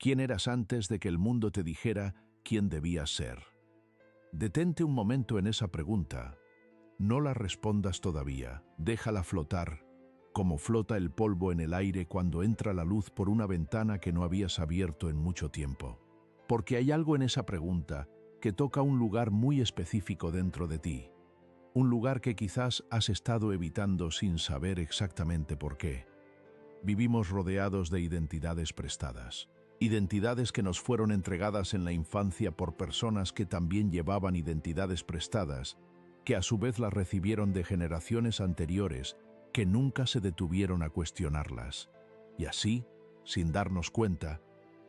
¿Quién eras antes de que el mundo te dijera quién debías ser? Detente un momento en esa pregunta. No la respondas todavía. Déjala flotar, como flota el polvo en el aire cuando entra la luz por una ventana que no habías abierto en mucho tiempo. Porque hay algo en esa pregunta que toca un lugar muy específico dentro de ti. Un lugar que quizás has estado evitando sin saber exactamente por qué. Vivimos rodeados de identidades prestadas. Identidades que nos fueron entregadas en la infancia por personas que también llevaban identidades prestadas, que a su vez las recibieron de generaciones anteriores que nunca se detuvieron a cuestionarlas. Y así, sin darnos cuenta,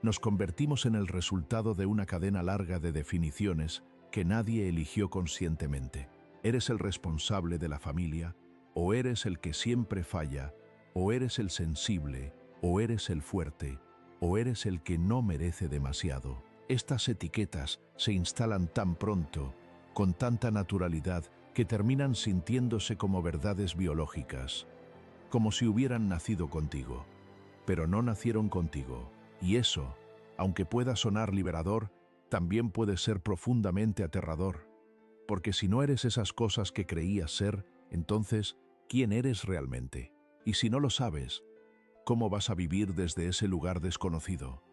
nos convertimos en el resultado de una cadena larga de definiciones que nadie eligió conscientemente. ¿Eres el responsable de la familia? ¿O eres el que siempre falla? ¿O eres el sensible? ¿O eres el fuerte? ¿O eres el que no merece demasiado? Estas etiquetas se instalan tan pronto, con tanta naturalidad, que terminan sintiéndose como verdades biológicas, como si hubieran nacido contigo. Pero no nacieron contigo. Y eso, aunque pueda sonar liberador, también puede ser profundamente aterrador. Porque si no eres esas cosas que creías ser, entonces, ¿quién eres realmente? Y si no lo sabes, ¿cómo vas a vivir desde ese lugar desconocido?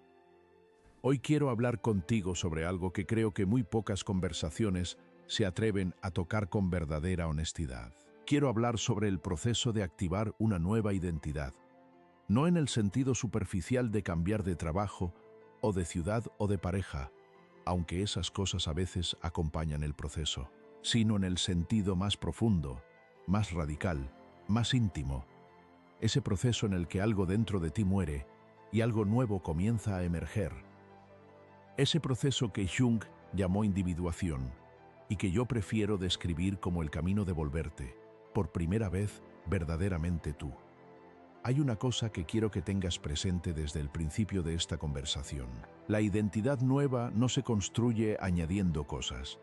Hoy quiero hablar contigo sobre algo que creo que muy pocas conversaciones se atreven a tocar con verdadera honestidad. Quiero hablar sobre el proceso de activar una nueva identidad, no en el sentido superficial de cambiar de trabajo, o de ciudad o de pareja, aunque esas cosas a veces acompañan el proceso, sino en el sentido más profundo, más radical, más íntimo, ese proceso en el que algo dentro de ti muere y algo nuevo comienza a emerger. Ese proceso que Jung llamó individuación y que yo prefiero describir como el camino de volverte, por primera vez, verdaderamente tú. Hay una cosa que quiero que tengas presente desde el principio de esta conversación. La identidad nueva no se construye añadiendo cosas.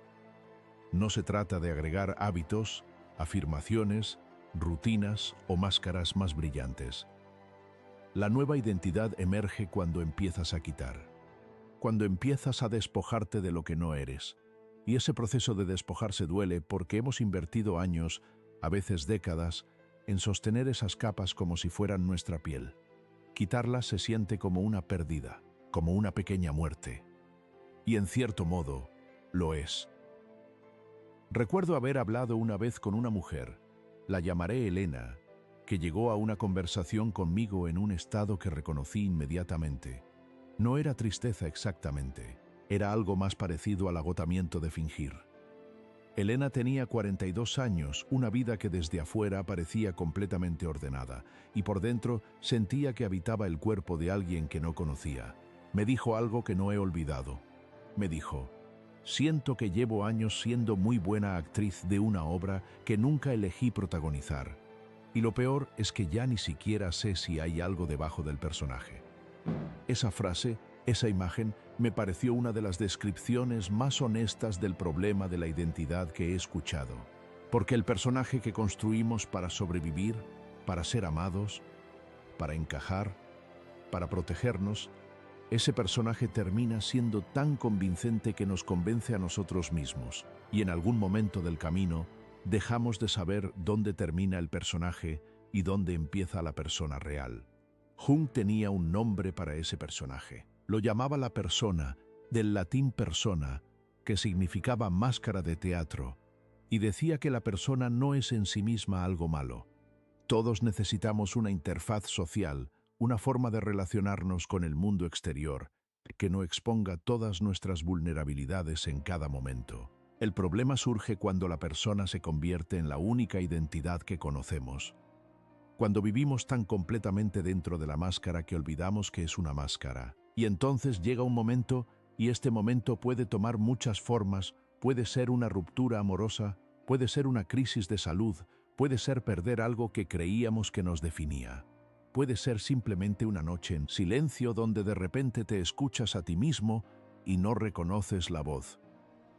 No se trata de agregar hábitos, afirmaciones, rutinas o máscaras más brillantes. La nueva identidad emerge cuando empiezas a quitar, cuando empiezas a despojarte de lo que no eres. Y ese proceso de despojarse duele porque hemos invertido años, a veces décadas, en sostener esas capas como si fueran nuestra piel. Quitarlas se siente como una pérdida, como una pequeña muerte. Y en cierto modo, lo es. Recuerdo haber hablado una vez con una mujer, la llamaré Elena, que llegó a una conversación conmigo en un estado que reconocí inmediatamente. No era tristeza exactamente, era algo más parecido al agotamiento de fingir. Elena tenía 42 años, una vida que desde afuera parecía completamente ordenada, y por dentro sentía que habitaba el cuerpo de alguien que no conocía. Me dijo algo que no he olvidado. Me dijo: siento que llevo años siendo muy buena actriz de una obra que nunca elegí protagonizar. Y lo peor es que ya ni siquiera sé si hay algo debajo del personaje. Esa frase, esa imagen, me pareció una de las descripciones más honestas del problema de la identidad que he escuchado. Porque el personaje que construimos para sobrevivir, para ser amados, para encajar, para protegernos, ese personaje termina siendo tan convincente que nos convence a nosotros mismos, y en algún momento del camino dejamos de saber dónde termina el personaje y dónde empieza la persona real. Jung tenía un nombre para ese personaje. Lo llamaba la persona, del latín persona, que significaba máscara de teatro, y decía que la persona no es en sí misma algo malo. Todos necesitamos una interfaz social, una forma de relacionarnos con el mundo exterior, que no exponga todas nuestras vulnerabilidades en cada momento. El problema surge cuando la persona se convierte en la única identidad que conocemos. Cuando vivimos tan completamente dentro de la máscara que olvidamos que es una máscara. Y entonces llega un momento, y este momento puede tomar muchas formas, puede ser una ruptura amorosa, puede ser una crisis de salud, puede ser perder algo que creíamos que nos definía. Puede ser simplemente una noche en silencio donde de repente te escuchas a ti mismo y no reconoces la voz.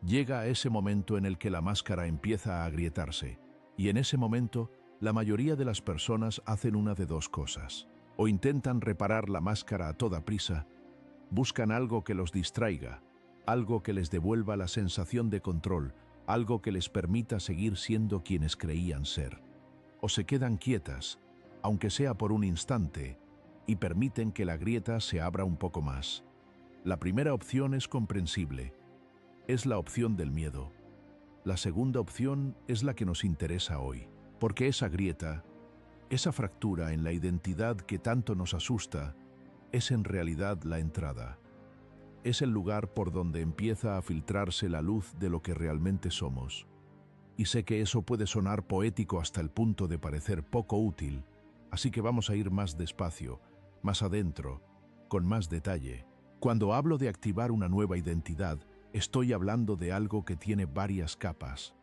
Llega ese momento en el que la máscara empieza a agrietarse, y en ese momento la mayoría de las personas hacen una de dos cosas. O intentan reparar la máscara a toda prisa, Buscan algo que los distraiga, algo que les devuelva la sensación de control, algo que les permita seguir siendo quienes creían ser. O se quedan quietas, aunque sea por un instante, y permiten que la grieta se abra un poco más. La primera opción es comprensible. Es la opción del miedo. La segunda opción es la que nos interesa hoy, porque esa grieta, esa fractura en la identidad que tanto nos asusta, es en realidad la entrada. Es el lugar por donde empieza a filtrarse la luz de lo que realmente somos. Y sé que eso puede sonar poético hasta el punto de parecer poco útil, así que vamos a ir más despacio, más adentro, con más detalle. Cuando hablo de activar una nueva identidad, estoy hablando de algo que tiene varias capas.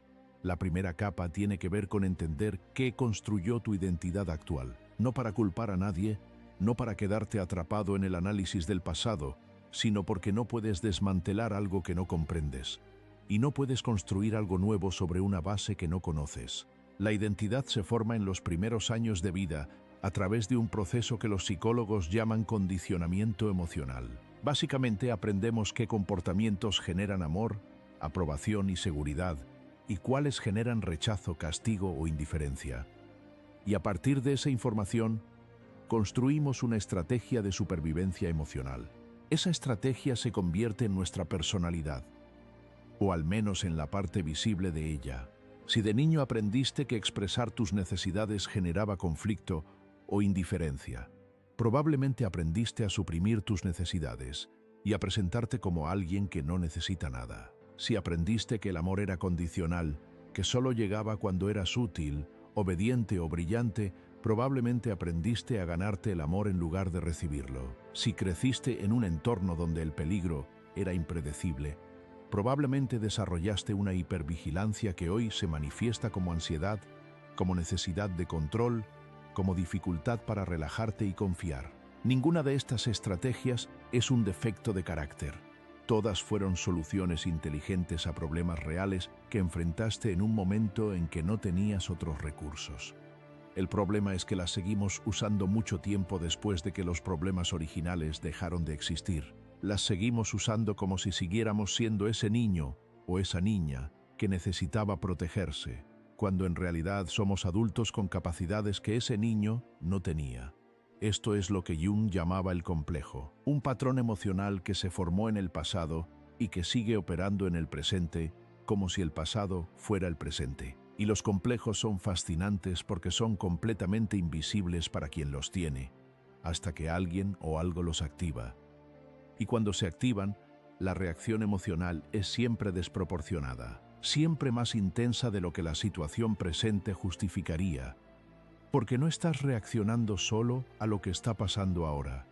La primera capa tiene que ver con entender qué construyó tu identidad actual, no para culpar a nadie, no para quedarte atrapado en el análisis del pasado, sino porque no puedes desmantelar algo que no comprendes. Y no puedes construir algo nuevo sobre una base que no conoces. La identidad se forma en los primeros años de vida a través de un proceso que los psicólogos llaman condicionamiento emocional. Básicamente aprendemos qué comportamientos generan amor, aprobación y seguridad, y cuáles generan rechazo, castigo o indiferencia. Y a partir de esa información, construimos una estrategia de supervivencia emocional. Esa estrategia se convierte en nuestra personalidad, o al menos en la parte visible de ella. Si de niño aprendiste que expresar tus necesidades generaba conflicto o indiferencia, probablemente aprendiste a suprimir tus necesidades y a presentarte como alguien que no necesita nada. Si aprendiste que el amor era condicional, que solo llegaba cuando eras útil, obediente o brillante, probablemente aprendiste a ganarte el amor en lugar de recibirlo. Si creciste en un entorno donde el peligro era impredecible, probablemente desarrollaste una hipervigilancia que hoy se manifiesta como ansiedad, como necesidad de control, como dificultad para relajarte y confiar. Ninguna de estas estrategias es un defecto de carácter. Todas fueron soluciones inteligentes a problemas reales que enfrentaste en un momento en que no tenías otros recursos. El problema es que las seguimos usando mucho tiempo después de que los problemas originales dejaron de existir. Las seguimos usando como si siguiéramos siendo ese niño o esa niña que necesitaba protegerse, cuando en realidad somos adultos con capacidades que ese niño no tenía. Esto es lo que Jung llamaba el complejo, un patrón emocional que se formó en el pasado y que sigue operando en el presente como si el pasado fuera el presente. Y los complejos son fascinantes porque son completamente invisibles para quien los tiene, hasta que alguien o algo los activa. Y cuando se activan, la reacción emocional es siempre desproporcionada, siempre más intensa de lo que la situación presente justificaría, porque no estás reaccionando solo a lo que está pasando ahora.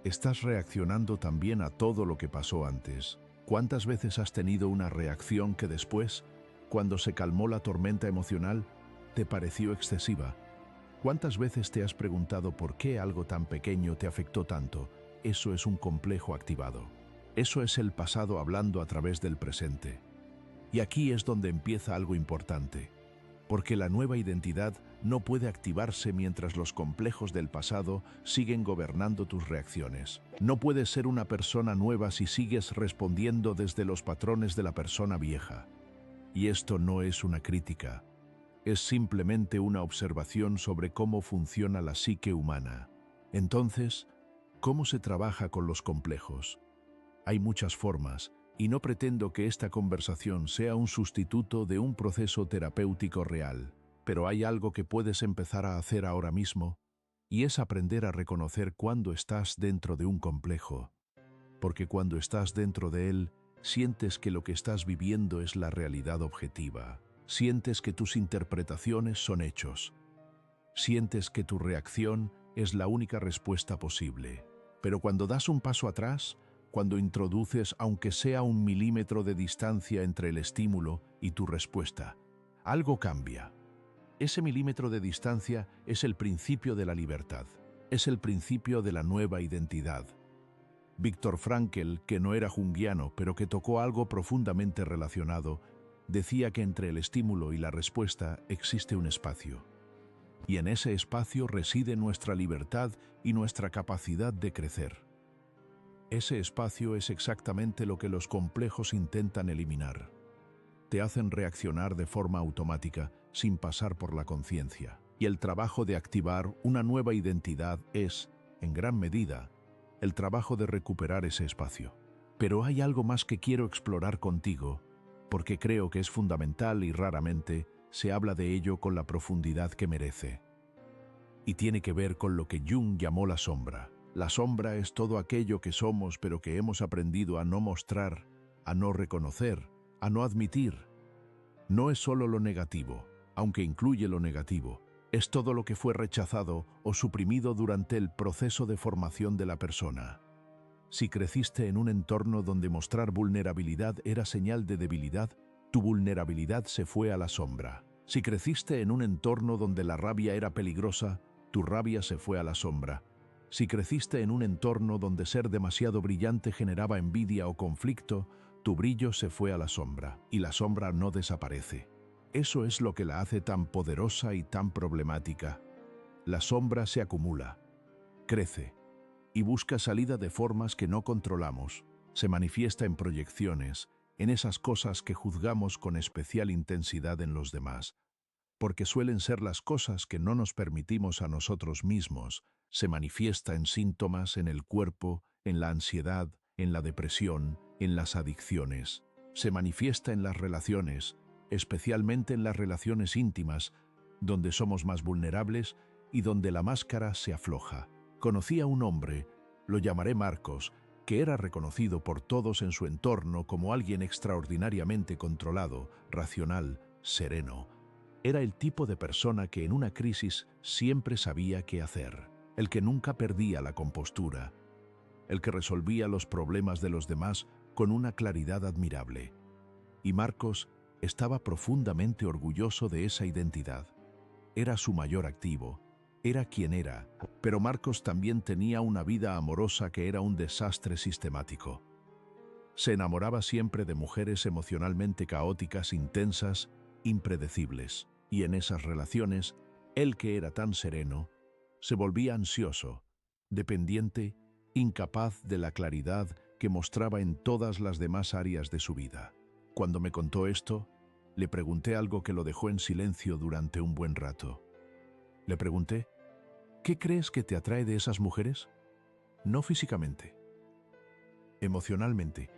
Estás reaccionando también a todo lo que pasó antes. ¿Cuántas veces has tenido una reacción que después, cuando se calmó la tormenta emocional, te pareció excesiva? ¿Cuántas veces te has preguntado por qué algo tan pequeño te afectó tanto? Eso es un complejo activado. Eso es el pasado hablando a través del presente. Y aquí es donde empieza algo importante, porque la nueva identidad no puede activarse mientras los complejos del pasado siguen gobernando tus reacciones. No puedes ser una persona nueva si sigues respondiendo desde los patrones de la persona vieja. Y esto no es una crítica, es simplemente una observación sobre cómo funciona la psique humana. Entonces, ¿cómo se trabaja con los complejos? Hay muchas formas, y no pretendo que esta conversación sea un sustituto de un proceso terapéutico real, pero hay algo que puedes empezar a hacer ahora mismo, y es aprender a reconocer cuando estás dentro de un complejo, porque cuando estás dentro de él, sientes que lo que estás viviendo es la realidad objetiva, sientes que tus interpretaciones son hechos, sientes que tu reacción es la única respuesta posible. Pero cuando das un paso atrás, cuando introduces aunque sea 1 milímetro de distancia entre el estímulo y tu respuesta, algo cambia. Ese milímetro de distancia es el principio de la libertad, es el principio de la nueva identidad. Viktor Frankl, que no era junguiano, pero que tocó algo profundamente relacionado, decía que entre el estímulo y la respuesta existe un espacio. Y en ese espacio reside nuestra libertad y nuestra capacidad de crecer. Ese espacio es exactamente lo que los complejos intentan eliminar. Te hacen reaccionar de forma automática, sin pasar por la conciencia. Y el trabajo de activar una nueva identidad es, en gran medida, el trabajo de recuperar ese espacio. Pero hay algo más que quiero explorar contigo, porque creo que es fundamental y raramente se habla de ello con la profundidad que merece. Y tiene que ver con lo que Jung llamó la sombra. La sombra es todo aquello que somos pero que hemos aprendido a no mostrar, a no reconocer, a no admitir. No es solo lo negativo, aunque incluye lo negativo. Es todo lo que fue rechazado o suprimido durante el proceso de formación de la persona. Si creciste en un entorno donde mostrar vulnerabilidad era señal de debilidad, tu vulnerabilidad se fue a la sombra. Si creciste en un entorno donde la rabia era peligrosa, tu rabia se fue a la sombra. Si creciste en un entorno donde ser demasiado brillante generaba envidia o conflicto, tu brillo se fue a la sombra, y la sombra no desaparece. Eso es lo que la hace tan poderosa y tan problemática. La sombra se acumula, crece, y busca salida de formas que no controlamos. Se manifiesta en proyecciones, en esas cosas que juzgamos con especial intensidad en los demás, porque suelen ser las cosas que no nos permitimos a nosotros mismos. Se manifiesta en síntomas en el cuerpo, en la ansiedad, en la depresión, en las adicciones. Se manifiesta en las relaciones, especialmente en las relaciones íntimas, donde somos más vulnerables y donde la máscara se afloja. Conocí a un hombre, lo llamaré Marcos, que era reconocido por todos en su entorno como alguien extraordinariamente controlado, racional, sereno. Era el tipo de persona que en una crisis siempre sabía qué hacer, el que nunca perdía la compostura, el que resolvía los problemas de los demás con una claridad admirable. Y Marcos estaba profundamente orgulloso de esa identidad. Era su mayor activo, era quien era, pero Marcos también tenía una vida amorosa que era un desastre sistemático. Se enamoraba siempre de mujeres emocionalmente caóticas, intensas, impredecibles. Y en esas relaciones, él que era tan sereno, se volvía ansioso, dependiente, incapaz de la claridad que mostraba en todas las demás áreas de su vida. Cuando me contó esto, le pregunté algo que lo dejó en silencio durante un buen rato. Le pregunté, ¿qué crees que te atrae de esas mujeres? No físicamente. Emocionalmente,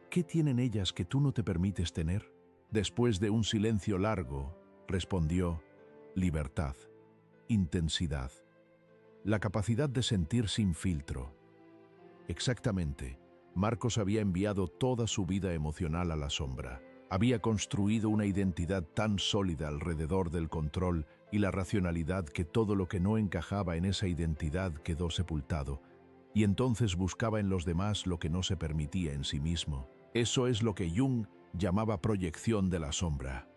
¿qué tienen ellas que tú no te permites tener? Después de un silencio largo, respondió, libertad, intensidad, la capacidad de sentir sin filtro. Exactamente, Marcos había enviado toda su vida emocional a la sombra. Había construido una identidad tan sólida alrededor del control y la racionalidad que todo lo que no encajaba en esa identidad quedó sepultado, y entonces buscaba en los demás lo que no se permitía en sí mismo. Eso es lo que Jung llamaba proyección de la sombra.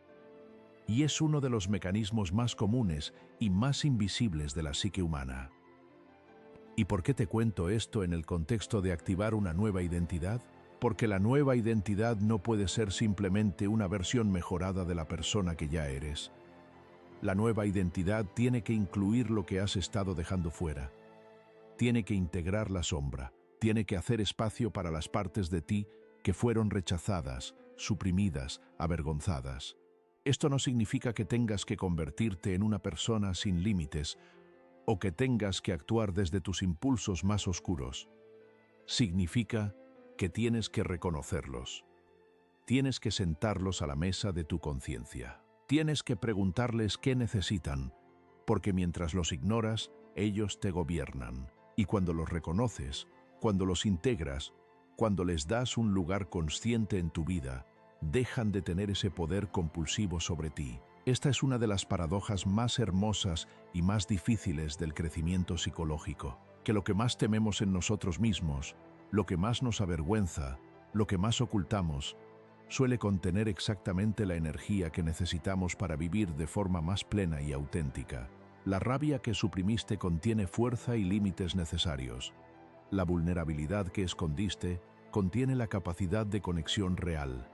Y es uno de los mecanismos más comunes y más invisibles de la psique humana. ¿Y por qué te cuento esto en el contexto de activar una nueva identidad? Porque la nueva identidad no puede ser simplemente una versión mejorada de la persona que ya eres. La nueva identidad tiene que incluir lo que has estado dejando fuera. Tiene que integrar la sombra, tiene que hacer espacio para las partes de ti que fueron rechazadas, suprimidas, avergonzadas. Esto no significa que tengas que convertirte en una persona sin límites o que tengas que actuar desde tus impulsos más oscuros. Significa que tienes que reconocerlos. Tienes que sentarlos a la mesa de tu conciencia. Tienes que preguntarles qué necesitan, porque mientras los ignoras, ellos te gobiernan. Y cuando los reconoces, cuando los integras, cuando les das un lugar consciente en tu vida, dejan de tener ese poder compulsivo sobre ti. Esta es una de las paradojas más hermosas y más difíciles del crecimiento psicológico, que lo que más tememos en nosotros mismos, lo que más nos avergüenza, lo que más ocultamos, suele contener exactamente la energía que necesitamos para vivir de forma más plena y auténtica. La rabia que suprimiste contiene fuerza y límites necesarios. La vulnerabilidad que escondiste contiene la capacidad de conexión real.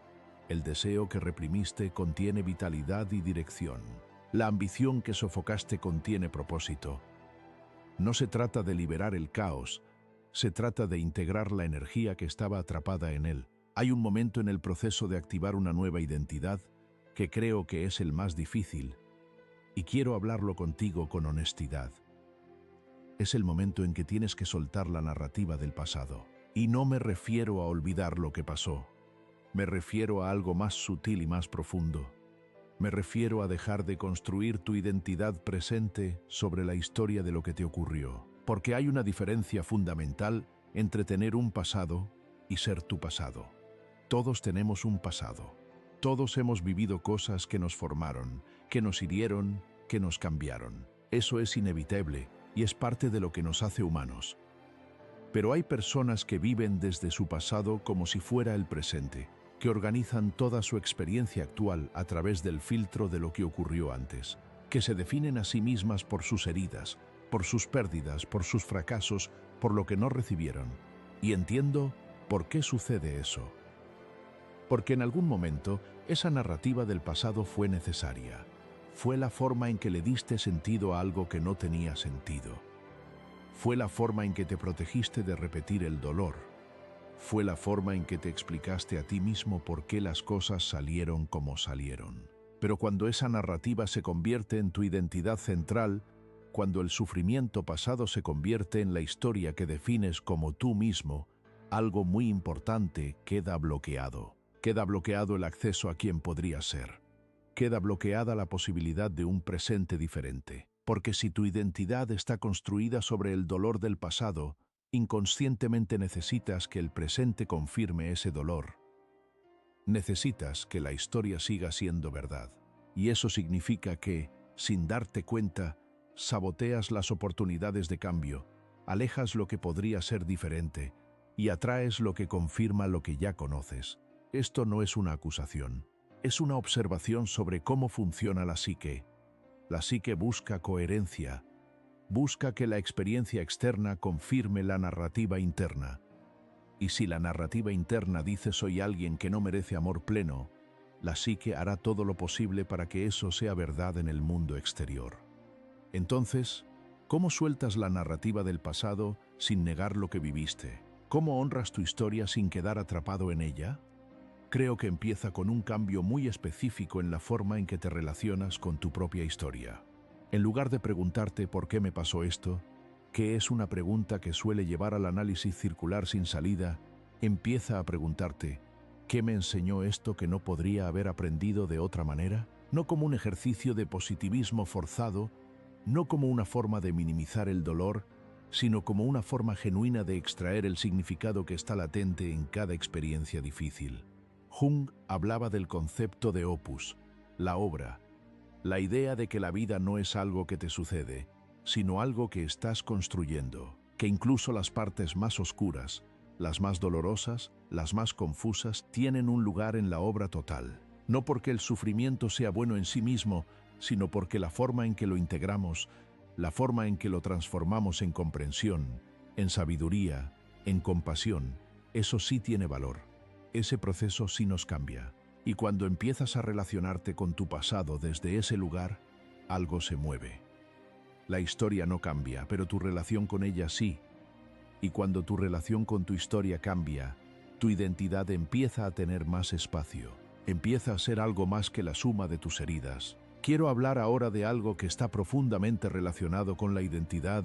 El deseo que reprimiste contiene vitalidad y dirección. La ambición que sofocaste contiene propósito. No se trata de liberar el caos, Se trata de integrar la energía que estaba atrapada en él. Hay un momento en el proceso de activar una nueva identidad que creo que es el más difícil, y quiero hablarlo contigo con honestidad. Es el momento en que tienes que soltar la narrativa del pasado. Y no me refiero a olvidar lo que pasó. Me refiero a algo más sutil y más profundo. Me refiero a dejar de construir tu identidad presente sobre la historia de lo que te ocurrió. Porque hay una diferencia fundamental entre tener un pasado y ser tu pasado. Todos tenemos un pasado. Todos hemos vivido cosas que nos formaron, que nos hirieron, que nos cambiaron. Eso es inevitable y es parte de lo que nos hace humanos. Pero hay personas que viven desde su pasado como si fuera el presente, que organizan toda su experiencia actual a través del filtro de lo que ocurrió antes, que se definen a sí mismas por sus heridas, por sus pérdidas, por sus fracasos, por lo que no recibieron. Y entiendo por qué sucede eso. Porque en algún momento esa narrativa del pasado fue necesaria. Fue la forma en que le diste sentido a algo que no tenía sentido. Fue la forma en que te protegiste de repetir el dolor. Fue la forma en que te explicaste a ti mismo por qué las cosas salieron como salieron. Pero cuando esa narrativa se convierte en tu identidad central, cuando el sufrimiento pasado se convierte en la historia que defines como tú mismo, algo muy importante queda bloqueado. Queda bloqueado el acceso a quien podría ser. Queda bloqueada la posibilidad de un presente diferente. Porque si tu identidad está construida sobre el dolor del pasado, inconscientemente necesitas que el presente confirme ese dolor. Necesitas que la historia siga siendo verdad. Y eso significa que, sin darte cuenta, saboteas las oportunidades de cambio, alejas lo que podría ser diferente y atraes lo que confirma lo que ya conoces. Esto no es una acusación, es una observación sobre cómo funciona la psique. La psique busca coherencia, busca que la experiencia externa confirme la narrativa interna. Y si la narrativa interna dice soy alguien que no merece amor pleno, la psique hará todo lo posible para que eso sea verdad en el mundo exterior. Entonces, ¿cómo sueltas la narrativa del pasado sin negar lo que viviste? ¿Cómo honras tu historia sin quedar atrapado en ella? Creo que empieza con un cambio muy específico en la forma en que te relacionas con tu propia historia. En lugar de preguntarte ¿por qué me pasó esto?, que es una pregunta que suele llevar al análisis circular sin salida, empieza a preguntarte ¿qué me enseñó esto que no podría haber aprendido de otra manera? No como un ejercicio de positivismo forzado, no como una forma de minimizar el dolor, sino como una forma genuina de extraer el significado que está latente en cada experiencia difícil. Jung hablaba del concepto de opus, la obra, la idea de que la vida no es algo que te sucede, sino algo que estás construyendo, que incluso las partes más oscuras, las más dolorosas, las más confusas, tienen un lugar en la obra total. No porque el sufrimiento sea bueno en sí mismo, sino porque la forma en que lo integramos, la forma en que lo transformamos en comprensión, en sabiduría, en compasión, eso sí tiene valor. Ese proceso sí nos cambia. Y cuando empiezas a relacionarte con tu pasado desde ese lugar, algo se mueve. La historia no cambia, pero tu relación con ella sí. Y cuando tu relación con tu historia cambia, tu identidad empieza a tener más espacio. Empieza a ser algo más que la suma de tus heridas. Quiero hablar ahora de algo que está profundamente relacionado con la identidad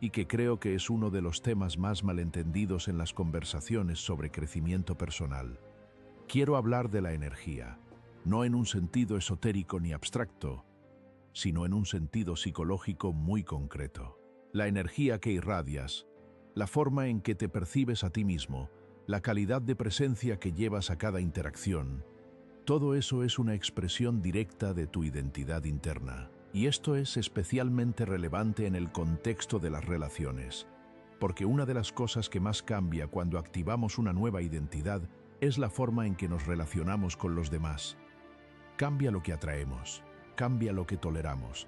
y que creo que es uno de los temas más malentendidos en las conversaciones sobre crecimiento personal. Quiero hablar de la energía, no en un sentido esotérico ni abstracto, sino en un sentido psicológico muy concreto. La energía que irradias, la forma en que te percibes a ti mismo, la calidad de presencia que llevas a cada interacción, todo eso es una expresión directa de tu identidad interna. Y esto es especialmente relevante en el contexto de las relaciones, porque una de las cosas que más cambia cuando activamos una nueva identidad es la forma en que nos relacionamos con los demás. Cambia lo que atraemos, cambia lo que toleramos,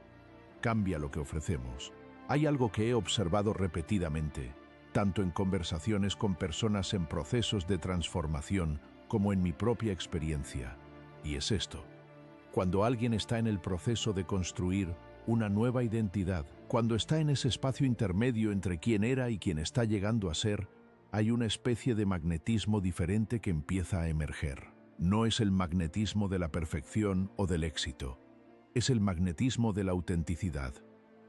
cambia lo que ofrecemos. Hay algo que he observado repetidamente, tanto en conversaciones con personas en procesos de transformación como en mi propia experiencia, y es esto. Cuando alguien está en el proceso de construir una nueva identidad, Cuando está en ese espacio intermedio entre quien era y quien está llegando a ser, hay una especie de magnetismo diferente que empieza a emerger. No es el magnetismo de la perfección o del éxito. Es el magnetismo de la autenticidad,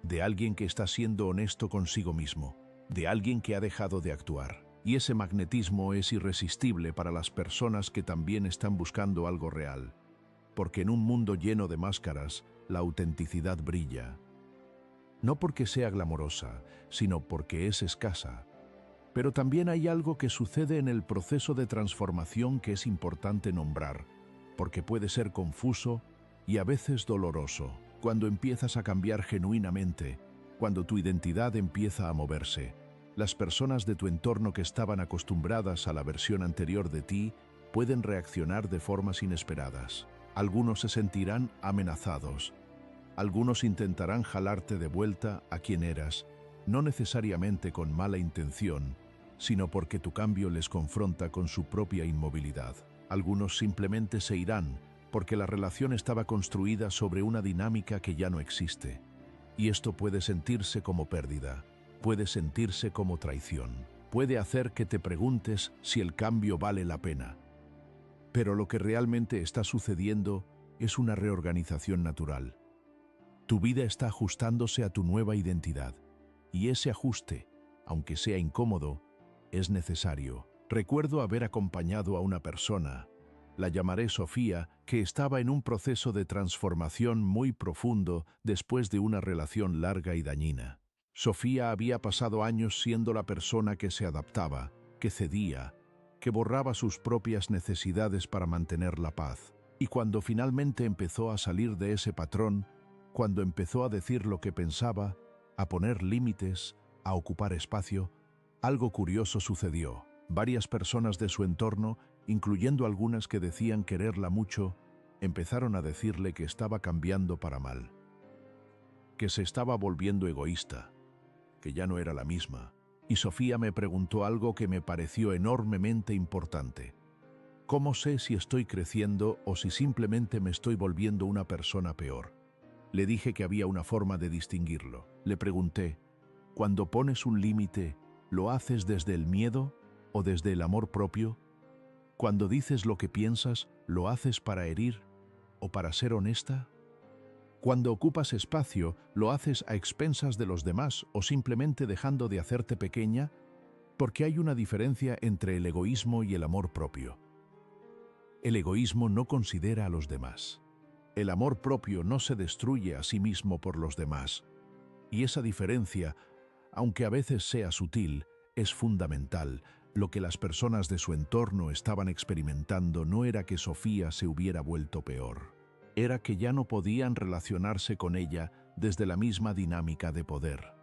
de alguien que está siendo honesto consigo mismo, de alguien que ha dejado de actuar. Y ese magnetismo es irresistible para las personas que también están buscando algo real, porque en un mundo lleno de máscaras, la autenticidad brilla. No porque sea glamorosa, sino porque es escasa. Pero también hay algo que sucede en el proceso de transformación que es importante nombrar, porque puede ser confuso y a veces doloroso. Cuando empiezas a cambiar genuinamente, cuando tu identidad empieza a moverse, las personas de tu entorno que estaban acostumbradas a la versión anterior de ti pueden reaccionar de formas inesperadas. Algunos se sentirán amenazados. Algunos intentarán jalarte de vuelta a quien eras, no necesariamente con mala intención, sino porque tu cambio les confronta con su propia inmovilidad. Algunos simplemente se irán, porque la relación estaba construida sobre una dinámica que ya no existe. Y esto puede sentirse como pérdida, puede sentirse como traición, puede hacer que te preguntes si el cambio vale la pena. Pero lo que realmente está sucediendo es una reorganización natural. Tu vida está ajustándose a tu nueva identidad, y ese ajuste, aunque sea incómodo, es necesario. Recuerdo haber acompañado a una persona, la llamaré Sofía, que estaba en un proceso de transformación muy profundo después de una relación larga y dañina. Sofía había pasado años siendo la persona que se adaptaba, que cedía, que borraba sus propias necesidades para mantener la paz. Y cuando finalmente empezó a salir de ese patrón, cuando empezó a decir lo que pensaba, a poner límites, a ocupar espacio, algo curioso sucedió. Varias personas de su entorno, incluyendo algunas que decían quererla mucho, empezaron a decirle que estaba cambiando para mal, que se estaba volviendo egoísta, que ya no era la misma. Y Sofía me preguntó algo que me pareció enormemente importante. ¿Cómo sé si estoy creciendo o si simplemente me estoy volviendo una persona peor? Le dije que había una forma de distinguirlo. Le pregunté, ¿cuando pones un límite, lo haces desde el miedo o desde el amor propio? Cuando dices lo que piensas, ¿lo haces para herir o para ser honesta? Cuando ocupas espacio, ¿lo haces a expensas de los demás o simplemente dejando de hacerte pequeña? Porque hay una diferencia entre el egoísmo y el amor propio. El egoísmo no considera a los demás. El amor propio no se destruye a sí mismo por los demás. Y esa diferencia, aunque a veces sea sutil, es fundamental. Lo que las personas de su entorno estaban experimentando no era que Sofía se hubiera vuelto peor. Era que ya no podían relacionarse con ella desde la misma dinámica de poder.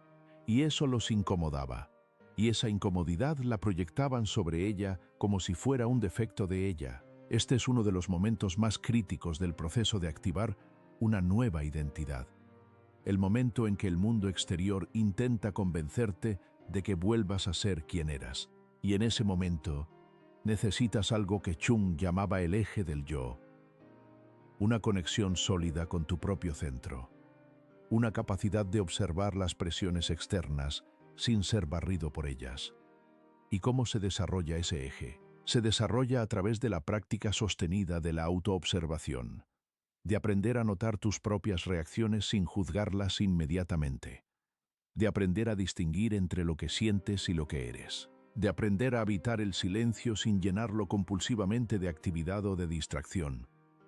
Y eso los incomodaba. Y esa incomodidad la proyectaban sobre ella como si fuera un defecto de ella. Este es uno de los momentos más críticos del proceso de activar una nueva identidad. El momento en que el mundo exterior intenta convencerte de que vuelvas a ser quien eras. Y en ese momento, necesitas algo que Chung llamaba el eje del yo. Una conexión sólida con tu propio centro. Una capacidad de observar las presiones externas sin ser barrido por ellas. ¿Y cómo se desarrolla ese eje? Se desarrolla a través de la práctica sostenida de la autoobservación, de aprender a notar tus propias reacciones sin juzgarlas inmediatamente, de aprender a distinguir entre lo que sientes y lo que eres, de aprender a habitar el silencio sin llenarlo compulsivamente de actividad o de distracción.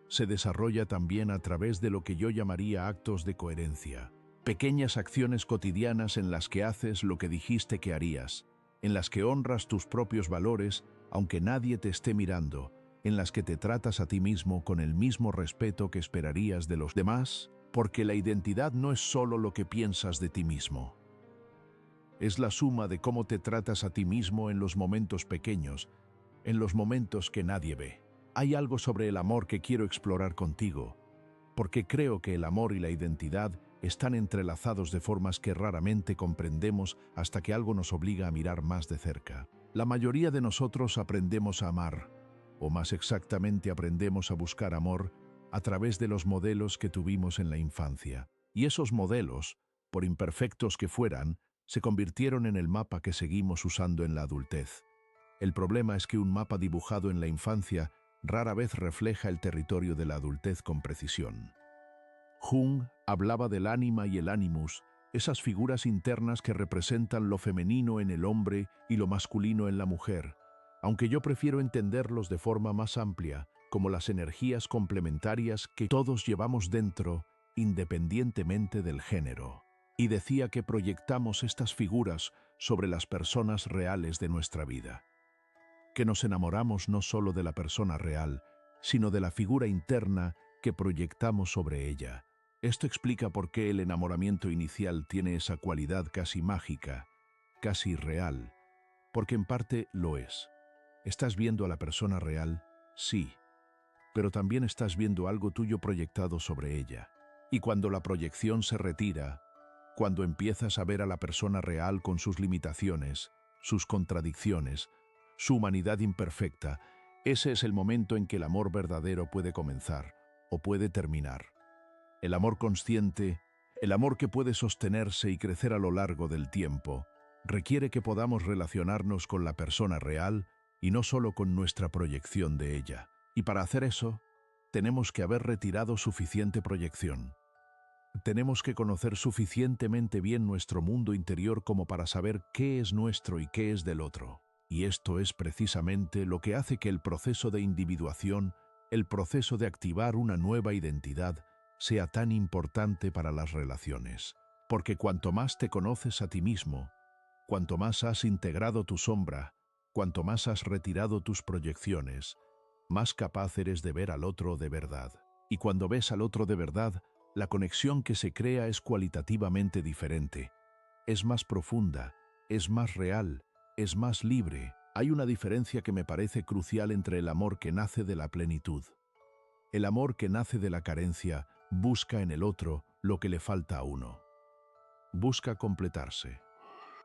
Se desarrolla también a través de lo que yo llamaría actos de coherencia, pequeñas acciones cotidianas en las que haces lo que dijiste que harías, en las que honras tus propios valores, aunque nadie te esté mirando, en las que te tratas a ti mismo con el mismo respeto que esperarías de los demás, porque la identidad no es solo lo que piensas de ti mismo. Es la suma de cómo te tratas a ti mismo en los momentos pequeños, en los momentos que nadie ve. Hay algo sobre el amor que quiero explorar contigo, porque creo que el amor y la identidad están entrelazados de formas que raramente comprendemos hasta que algo nos obliga a mirar más de cerca. La mayoría de nosotros aprendemos a amar, o más exactamente aprendemos a buscar amor a través de los modelos que tuvimos en la infancia. Y esos modelos, por imperfectos que fueran, se convirtieron en el mapa que seguimos usando en la adultez. El problema es que un mapa dibujado en la infancia rara vez refleja el territorio de la adultez con precisión. Jung hablaba del ánima y el animus, esas figuras internas que representan lo femenino en el hombre y lo masculino en la mujer, aunque yo prefiero entenderlos de forma más amplia, como las energías complementarias que todos llevamos dentro, independientemente del género. Y decía que proyectamos estas figuras sobre las personas reales de nuestra vida. Que nos enamoramos no solo de la persona real, sino de la figura interna que proyectamos sobre ella. Esto explica por qué el enamoramiento inicial tiene esa cualidad casi mágica, casi real, porque en parte lo es. ¿Estás viendo a la persona real? Sí, pero también estás viendo algo tuyo proyectado sobre ella. Y cuando la proyección se retira, cuando empiezas a ver a la persona real con sus limitaciones, sus contradicciones, su humanidad imperfecta, ese es el momento en que el amor verdadero puede comenzar o puede terminar. El amor consciente, el amor que puede sostenerse y crecer a lo largo del tiempo, requiere que podamos relacionarnos con la persona real y no solo con nuestra proyección de ella. Y para hacer eso, tenemos que haber retirado suficiente proyección. Tenemos que conocer suficientemente bien nuestro mundo interior como para saber qué es nuestro y qué es del otro. Y esto es precisamente lo que hace que el proceso de individuación, el proceso de activar una nueva identidad, sea tan importante para las relaciones. Porque cuanto más te conoces a ti mismo, cuanto más has integrado tu sombra, cuanto más has retirado tus proyecciones, más capaz eres de ver al otro de verdad. Y cuando ves al otro de verdad, la conexión que se crea es cualitativamente diferente. Es más profunda, es más real, es más libre. Hay una diferencia que me parece crucial entre el amor que nace de la plenitud. El amor que nace de la carencia busca en el otro lo que le falta a uno. Busca completarse.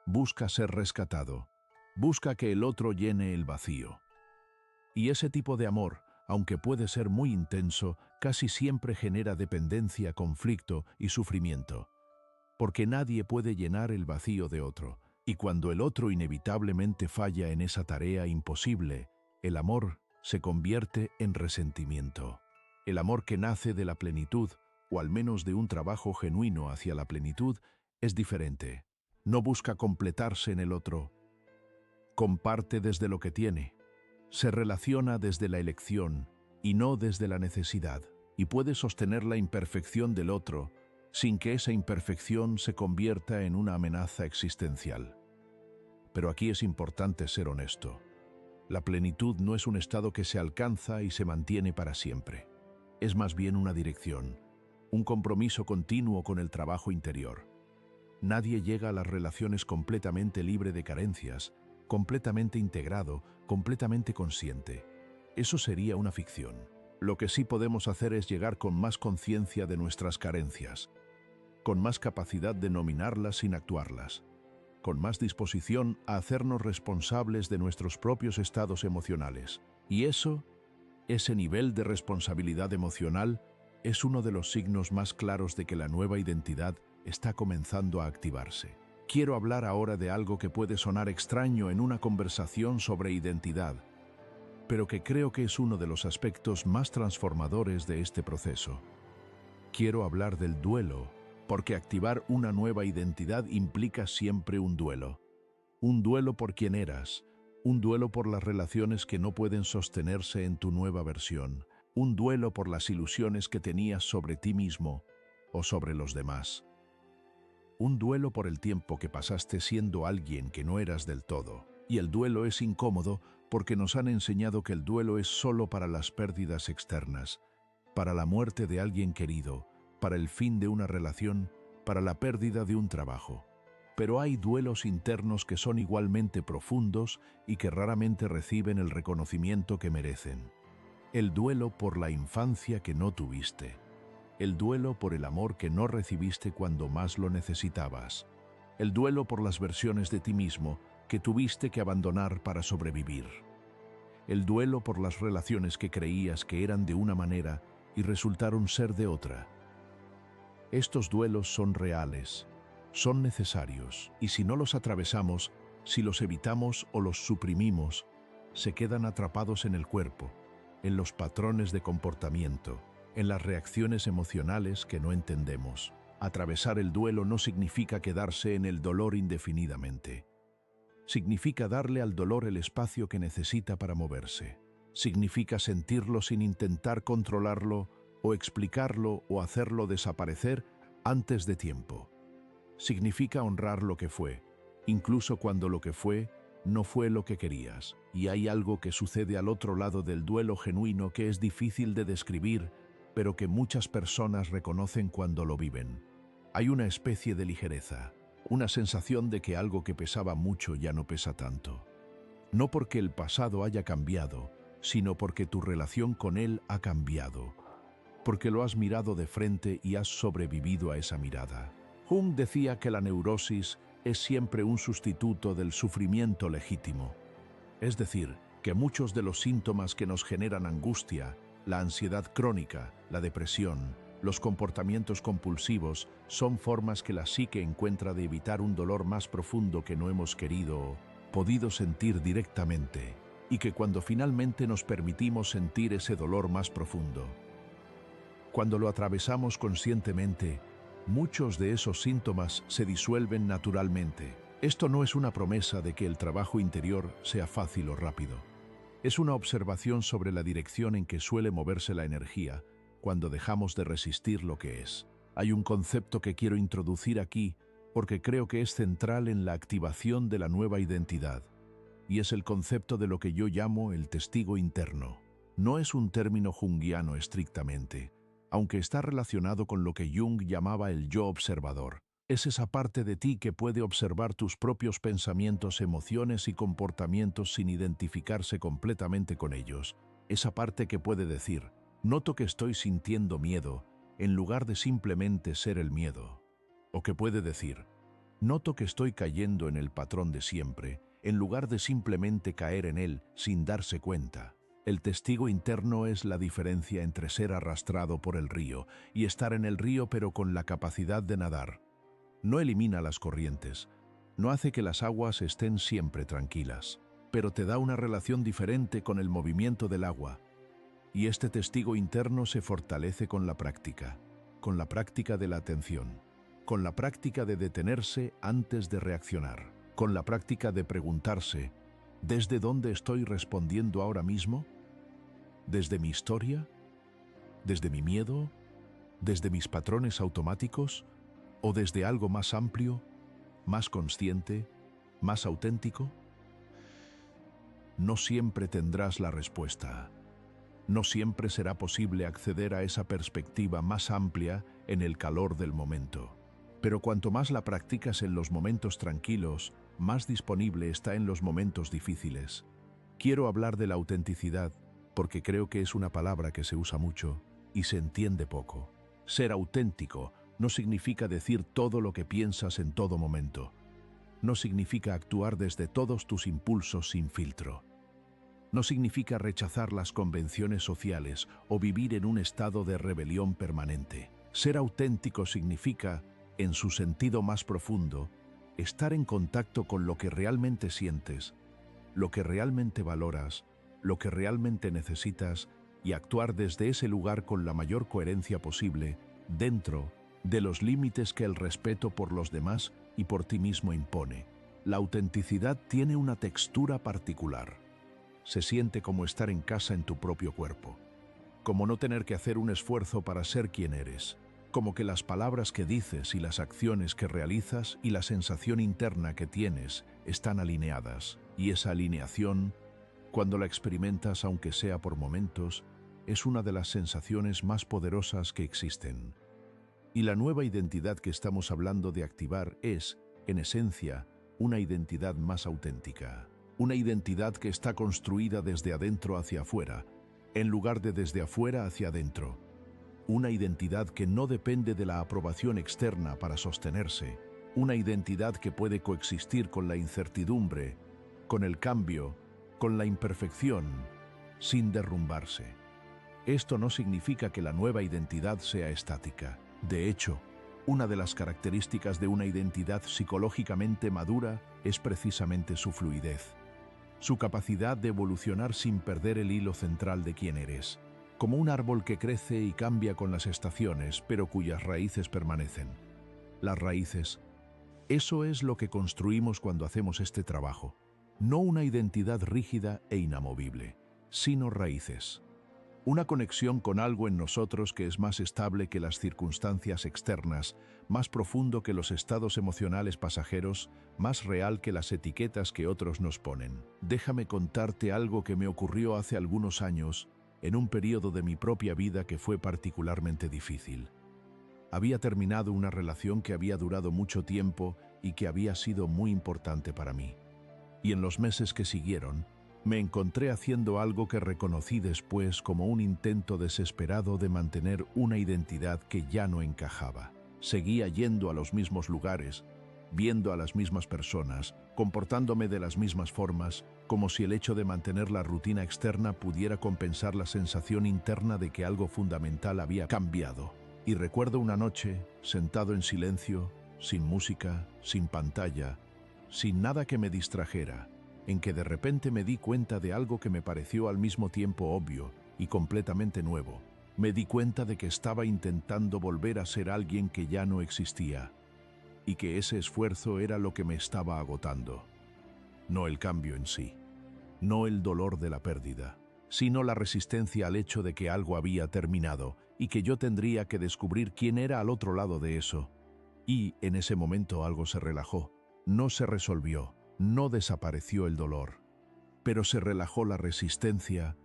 Busca ser rescatado. Busca que el otro llene el vacío. Y ese tipo de amor, aunque puede ser muy intenso, casi siempre genera dependencia, conflicto y sufrimiento. Porque nadie puede llenar el vacío de otro. Y cuando el otro inevitablemente falla en esa tarea imposible, el amor se convierte en resentimiento. El amor que nace de la plenitud, o al menos de un trabajo genuino hacia la plenitud, es diferente. No busca completarse en el otro. Comparte desde lo que tiene. Se relaciona desde la elección y no desde la necesidad. Y puede sostener la imperfección del otro sin que esa imperfección se convierta en una amenaza existencial. Pero aquí es importante ser honesto. La plenitud no es un estado que se alcanza y se mantiene para siempre. Es más bien una dirección, un compromiso continuo con el trabajo interior. Nadie llega a las relaciones completamente libre de carencias, completamente integrado, completamente consciente. Eso sería una ficción. Lo que sí podemos hacer es llegar con más conciencia de nuestras carencias, con más capacidad de nominarlas sin actuarlas, con más disposición a hacernos responsables de nuestros propios estados emocionales. Y ese nivel de responsabilidad emocional es uno de los signos más claros de que la nueva identidad está comenzando a activarse. Quiero hablar ahora de algo que puede sonar extraño en una conversación sobre identidad, pero que creo que es uno de los aspectos más transformadores de este proceso. Quiero hablar del duelo, porque activar una nueva identidad implica siempre un duelo. Un duelo por quien eras, un duelo por las relaciones que no pueden sostenerse en tu nueva versión, un duelo por las ilusiones que tenías sobre ti mismo o sobre los demás. Un duelo por el tiempo que pasaste siendo alguien que no eras del todo. Y el duelo es incómodo porque nos han enseñado que el duelo es solo para las pérdidas externas, para la muerte de alguien querido, para el fin de una relación, para la pérdida de un trabajo. Pero hay duelos internos que son igualmente profundos y que raramente reciben el reconocimiento que merecen. El duelo por la infancia que no tuviste. El duelo por el amor que no recibiste cuando más lo necesitabas. El duelo por las versiones de ti mismo que tuviste que abandonar para sobrevivir. El duelo por las relaciones que creías que eran de una manera y resultaron ser de otra. Estos duelos son reales, son necesarios, y si no los atravesamos, si los evitamos o los suprimimos, se quedan atrapados en el cuerpo, en los patrones de comportamiento, en las reacciones emocionales que no entendemos. Atravesar el duelo no significa quedarse en el dolor indefinidamente. Significa darle al dolor el espacio que necesita para moverse. Significa sentirlo sin intentar controlarlo o explicarlo o hacerlo desaparecer antes de tiempo. Significa honrar lo que fue, incluso cuando lo que fue no fue lo que querías. Y hay algo que sucede al otro lado del duelo genuino que es difícil de describir, pero que muchas personas reconocen cuando lo viven. Hay una especie de ligereza, una sensación de que algo que pesaba mucho ya no pesa tanto. No porque el pasado haya cambiado, sino porque tu relación con él ha cambiado, porque lo has mirado de frente y has sobrevivido a esa mirada. Jung decía que la neurosis es siempre un sustituto del sufrimiento legítimo. Es decir, que muchos de los síntomas que nos generan angustia, la ansiedad crónica, la depresión, los comportamientos compulsivos, son formas que la psique encuentra de evitar un dolor más profundo que no hemos querido o podido sentir directamente, y que cuando finalmente nos permitimos sentir ese dolor más profundo, cuando lo atravesamos conscientemente, muchos de esos síntomas se disuelven naturalmente. Esto no es una promesa de que el trabajo interior sea fácil o rápido. Es una observación sobre la dirección en que suele moverse la energía cuando dejamos de resistir lo que es. Hay un concepto que quiero introducir aquí porque creo que es central en la activación de la nueva identidad, y es el concepto de lo que yo llamo el testigo interno. No es un término junguiano estrictamente, aunque está relacionado con lo que Jung llamaba el yo observador. Es esa parte de ti que puede observar tus propios pensamientos, emociones y comportamientos sin identificarse completamente con ellos. Esa parte que puede decir, noto que estoy sintiendo miedo, en lugar de simplemente ser el miedo. O que puede decir, noto que estoy cayendo en el patrón de siempre, en lugar de simplemente caer en él sin darse cuenta. El testigo interno es la diferencia entre ser arrastrado por el río y estar en el río pero con la capacidad de nadar. No elimina las corrientes, no hace que las aguas estén siempre tranquilas, pero te da una relación diferente con el movimiento del agua. Y este testigo interno se fortalece con la práctica de la atención, con la práctica de detenerse antes de reaccionar, con la práctica de preguntarse, ¿desde dónde estoy respondiendo ahora mismo? ¿Desde mi historia? ¿Desde mi miedo? ¿Desde mis patrones automáticos? ¿O desde algo más amplio, más consciente, más auténtico? No siempre tendrás la respuesta. No siempre será posible acceder a esa perspectiva más amplia en el calor del momento. Pero cuanto más la practicas en los momentos tranquilos, más disponible está en los momentos difíciles. Quiero hablar de la autenticidad, porque creo que es una palabra que se usa mucho y se entiende poco. Ser auténtico no significa decir todo lo que piensas en todo momento. No significa actuar desde todos tus impulsos sin filtro. No significa rechazar las convenciones sociales o vivir en un estado de rebelión permanente. Ser auténtico significa, en su sentido más profundo, estar en contacto con lo que realmente sientes, lo que realmente valoras, lo que realmente necesitas y actuar desde ese lugar con la mayor coherencia posible, dentro de los límites que el respeto por los demás y por ti mismo impone. La autenticidad tiene una textura particular. Se siente como estar en casa en tu propio cuerpo, como no tener que hacer un esfuerzo para ser quien eres, como que las palabras que dices y las acciones que realizas y la sensación interna que tienes están alineadas, y esa alineación, cuando la experimentas aunque sea por momentos, es una de las sensaciones más poderosas que existen. Y la nueva identidad que estamos hablando de activar es, en esencia, una identidad más auténtica. Una identidad que está construida desde adentro hacia afuera, en lugar de desde afuera hacia adentro. Una identidad que no depende de la aprobación externa para sostenerse. Una identidad que puede coexistir con la incertidumbre, con el cambio, con la imperfección, sin derrumbarse. Esto no significa que la nueva identidad sea estática. De hecho, Una de las características de una identidad psicológicamente madura es precisamente su fluidez, su capacidad de evolucionar sin perder el hilo central de quién eres, como un árbol que crece y cambia con las estaciones, pero cuyas raíces permanecen. Las raíces, eso es lo que construimos cuando hacemos este trabajo. No una identidad rígida e inamovible, sino raíces. Una conexión con algo en nosotros que es más estable que las circunstancias externas, más profundo que los estados emocionales pasajeros, más real que las etiquetas que otros nos ponen. Déjame contarte algo que me ocurrió hace algunos años, en un periodo de mi propia vida que fue particularmente difícil. Había terminado una relación que había durado mucho tiempo y que había sido muy importante para mí. Y en los meses que siguieron, me encontré haciendo algo que reconocí después como un intento desesperado de mantener una identidad que ya no encajaba. Seguía yendo a los mismos lugares, viendo a las mismas personas, comportándome de las mismas formas, como si el hecho de mantener la rutina externa pudiera compensar la sensación interna de que algo fundamental había cambiado. Y recuerdo una noche, sentado en silencio, sin música, sin pantalla, sin nada que me distrajera, en que de repente me di cuenta de algo que me pareció al mismo tiempo obvio y completamente nuevo. Me di cuenta de que estaba intentando volver a ser alguien que ya no existía, y que ese esfuerzo era lo que me estaba agotando. No el cambio en sí, no el dolor de la pérdida, sino la resistencia al hecho de que algo había terminado y que yo tendría que descubrir quién era al otro lado de eso. Y en ese momento algo se relajó, no se resolvió, no desapareció el dolor, pero se relajó la resistencia,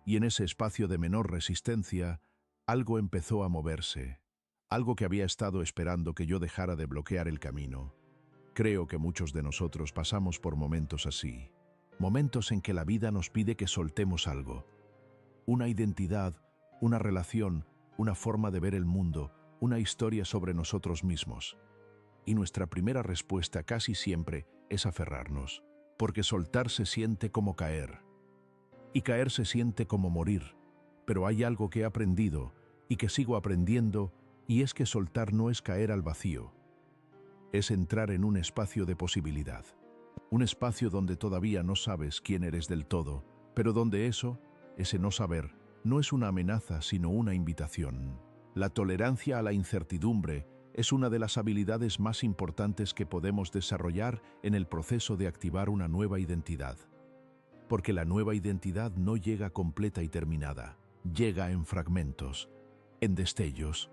y en ese espacio de menor resistencia, algo empezó a moverse, algo que había estado esperando que yo dejara de bloquear el camino. Creo que muchos de nosotros pasamos por momentos así, momentos en que la vida nos pide que soltemos algo, una identidad, una relación, una forma de ver el mundo, una historia sobre nosotros mismos. Y nuestra primera respuesta casi siempre es aferrarnos, porque soltar se siente como caer. Y caer se siente como morir. Pero hay algo que he aprendido y que sigo aprendiendo, y es que soltar no es caer al vacío. Es entrar en un espacio de posibilidad. Un espacio donde todavía no sabes quién eres del todo, pero donde ese no saber, no es una amenaza sino una invitación. La tolerancia a la incertidumbre es una de las habilidades más importantes que podemos desarrollar en el proceso de activar una nueva identidad. Porque la nueva identidad no llega completa y terminada, llega en fragmentos, en destellos,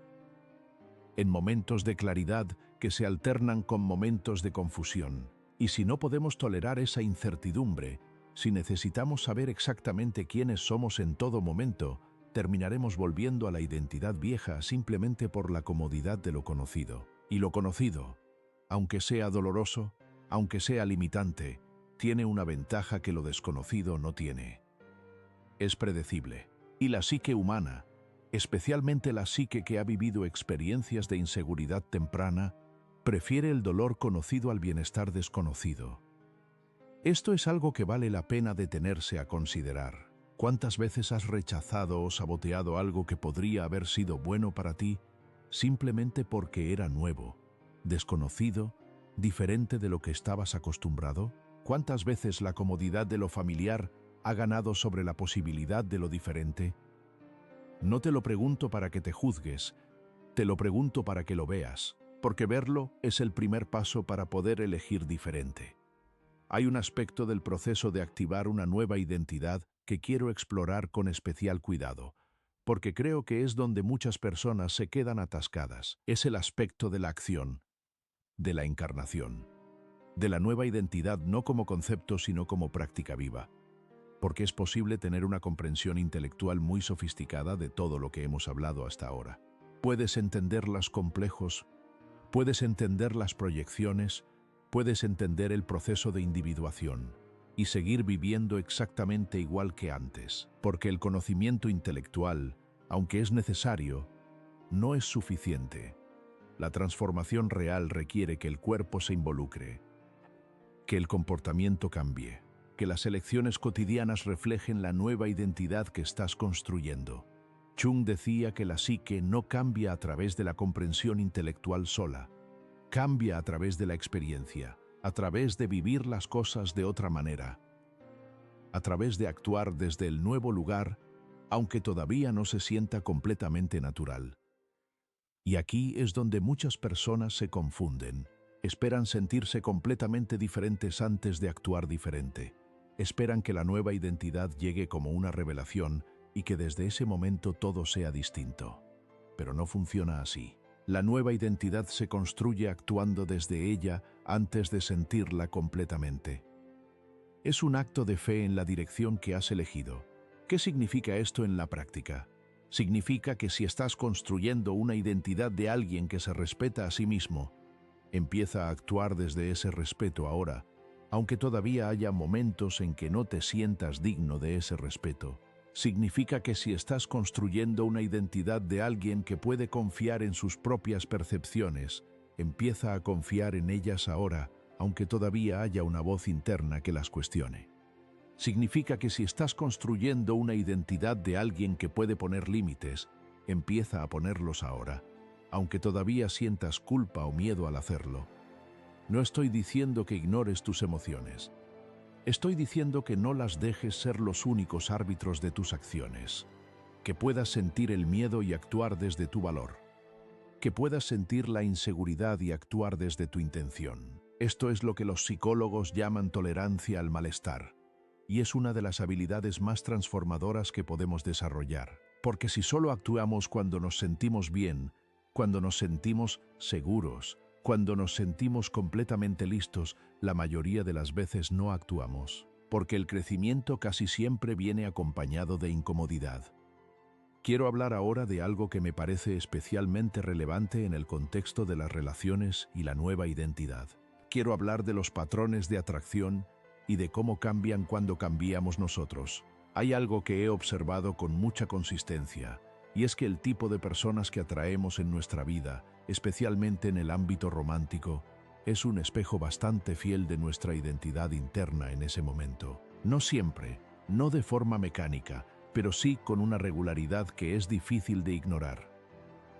en momentos de claridad que se alternan con momentos de confusión. Y si no podemos tolerar esa incertidumbre, si necesitamos saber exactamente quiénes somos en todo momento, terminaremos volviendo a la identidad vieja simplemente por la comodidad de lo conocido. Y lo conocido, aunque sea doloroso, aunque sea limitante, tiene una ventaja que lo desconocido no tiene. Es predecible. Y la psique humana, especialmente la psique que ha vivido experiencias de inseguridad temprana, prefiere el dolor conocido al bienestar desconocido. Esto es algo que vale la pena detenerse a considerar. ¿Cuántas veces has rechazado o saboteado algo que podría haber sido bueno para ti simplemente porque era nuevo, desconocido, diferente de lo que estabas acostumbrado? ¿Cuántas veces la comodidad de lo familiar ha ganado sobre la posibilidad de lo diferente? No te lo pregunto para que te juzgues, te lo pregunto para que lo veas, porque verlo es el primer paso para poder elegir diferente. Hay un aspecto del proceso de activar una nueva identidad que quiero explorar con especial cuidado, porque creo que es donde muchas personas se quedan atascadas. Es el aspecto de la acción, de la encarnación, de la nueva identidad no como concepto sino como práctica viva, porque es posible tener una comprensión intelectual muy sofisticada de todo lo que hemos hablado hasta ahora. Puedes entender los complejos, puedes entender las proyecciones, puedes entender el proceso de individuación y seguir viviendo exactamente igual que antes, porque el conocimiento intelectual, aunque es necesario, no es suficiente. La transformación real requiere que el cuerpo se involucre, que el comportamiento cambie, que las elecciones cotidianas reflejen la nueva identidad que estás construyendo. Jung decía que la psique no cambia a través de la comprensión intelectual sola, cambia a través de la experiencia, a través de vivir las cosas de otra manera, a través de actuar desde el nuevo lugar, aunque todavía no se sienta completamente natural. Y aquí es donde muchas personas se confunden. Esperan sentirse completamente diferentes antes de actuar diferente. Esperan que la nueva identidad llegue como una revelación y que desde ese momento todo sea distinto. Pero no funciona así. La nueva identidad se construye actuando desde ella antes de sentirla completamente. Es un acto de fe en la dirección que has elegido. ¿Qué significa esto en la práctica? Significa que si estás construyendo una identidad de alguien que se respeta a sí mismo, empieza a actuar desde ese respeto ahora, aunque todavía haya momentos en que no te sientas digno de ese respeto. Significa que si estás construyendo una identidad de alguien que puede confiar en sus propias percepciones, empieza a confiar en ellas ahora, aunque todavía haya una voz interna que las cuestione. Significa que si estás construyendo una identidad de alguien que puede poner límites, empieza a ponerlos ahora, aunque todavía sientas culpa o miedo al hacerlo. No estoy diciendo que ignores tus emociones. Estoy diciendo que no las dejes ser los únicos árbitros de tus acciones. Que puedas sentir el miedo y actuar desde tu valor. Que puedas sentir la inseguridad y actuar desde tu intención. Esto es lo que los psicólogos llaman tolerancia al malestar. Y es una de las habilidades más transformadoras que podemos desarrollar. Porque si solo actuamos cuando nos sentimos bien, cuando nos sentimos seguros, cuando nos sentimos completamente listos, la mayoría de las veces no actuamos. Porque el crecimiento casi siempre viene acompañado de incomodidad. Quiero hablar ahora de algo que me parece especialmente relevante en el contexto de las relaciones y la nueva identidad. Quiero hablar de los patrones de atracción y de cómo cambian cuando cambiamos nosotros. Hay algo que he observado con mucha consistencia, y es que el tipo de personas que atraemos en nuestra vida, especialmente en el ámbito romántico, es un espejo bastante fiel de nuestra identidad interna en ese momento. No siempre, no de forma mecánica, pero sí con una regularidad que es difícil de ignorar.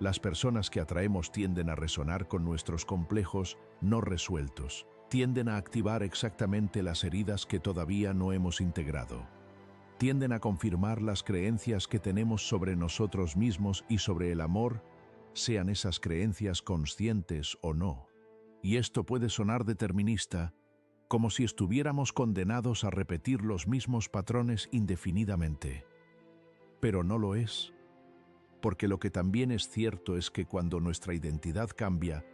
Las personas que atraemos tienden a resonar con nuestros complejos no resueltos. Tienden a activar exactamente las heridas que todavía no hemos integrado. Tienden a confirmar las creencias que tenemos sobre nosotros mismos y sobre el amor, sean esas creencias conscientes o no. Y esto puede sonar determinista, como si estuviéramos condenados a repetir los mismos patrones indefinidamente. Pero no lo es, porque lo que también es cierto es que cuando nuestra identidad cambia,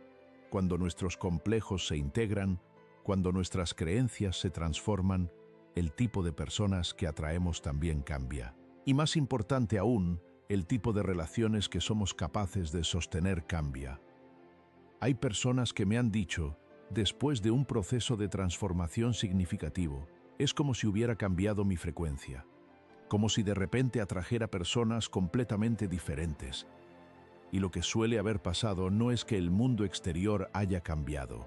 cuando nuestros complejos se integran, cuando nuestras creencias se transforman, el tipo de personas que atraemos también cambia. Y más importante aún, el tipo de relaciones que somos capaces de sostener cambia. Hay personas que me han dicho, después de un proceso de transformación significativo, es como si hubiera cambiado mi frecuencia, como si de repente atrajera personas completamente diferentes. Y lo que suele haber pasado no es que el mundo exterior haya cambiado,